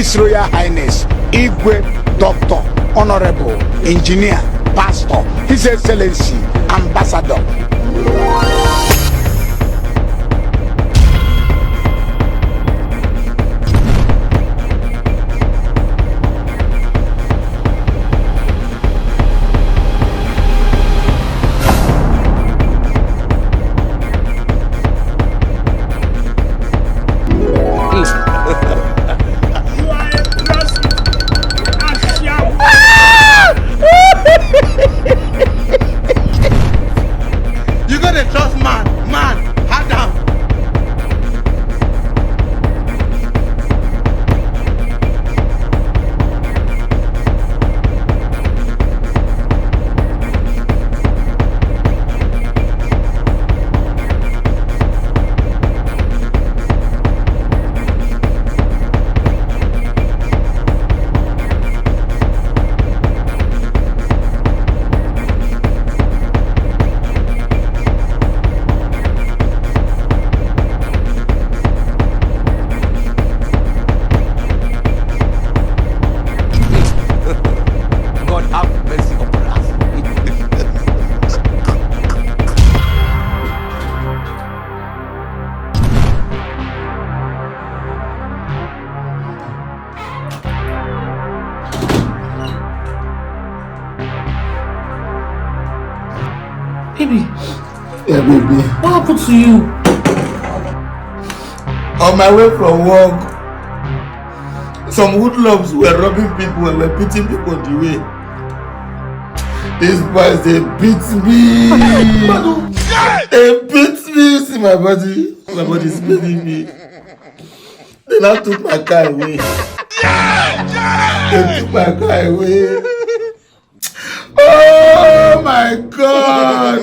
His Royal Highness Igwe Dr. Honorable Engineer Pastor His Excellency Ambassador. You gotta trust man, hard down. God have mercy upon us. Baby, Yeah, baby. what happened to you? On my way from work, some hoodlums were robbing people and were beating people on the way. These boys, they beat me. They beat me. See my body. My body is paining me. They now took my car away. They took my car away. Oh my God.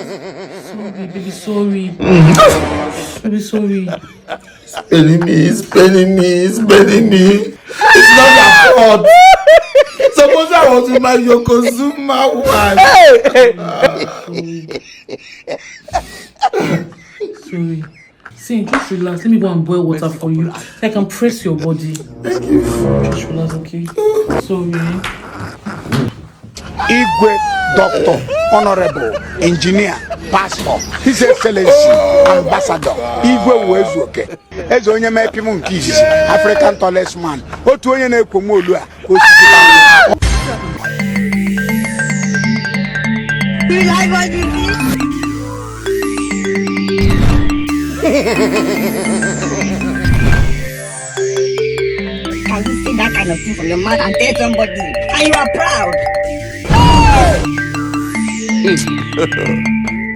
Sorry, baby, sorry. Baby, sorry. It's paining me. It's not your fault. Suppose I was with my Yokozuna wife. Sorry. See, just relax. Let me go and boil water for you. So I can press your body. Thank you. Just relax, okay? Sorry. Igwe Dr. Honorable Engineer Pastor His Excellency Ambassador Igwe Uwezuoke eze onye mepimu nke izizi African tallest man otu onye na-ekwomu olu a osisi You like what you did? Can you say that kind of thing from your mouth and tell somebody? And you are proud.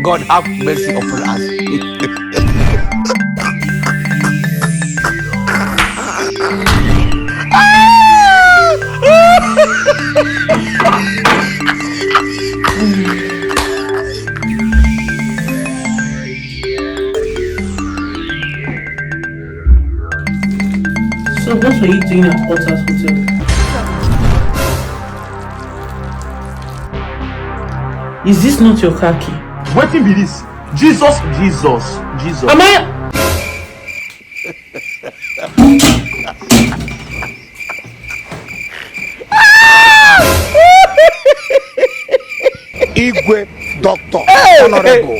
God have mercy upon us. So what were you doing at Potter's Hotel? Is this not your car key? Wetin be this? Jesus. Am I? Igwe Dr. Honorable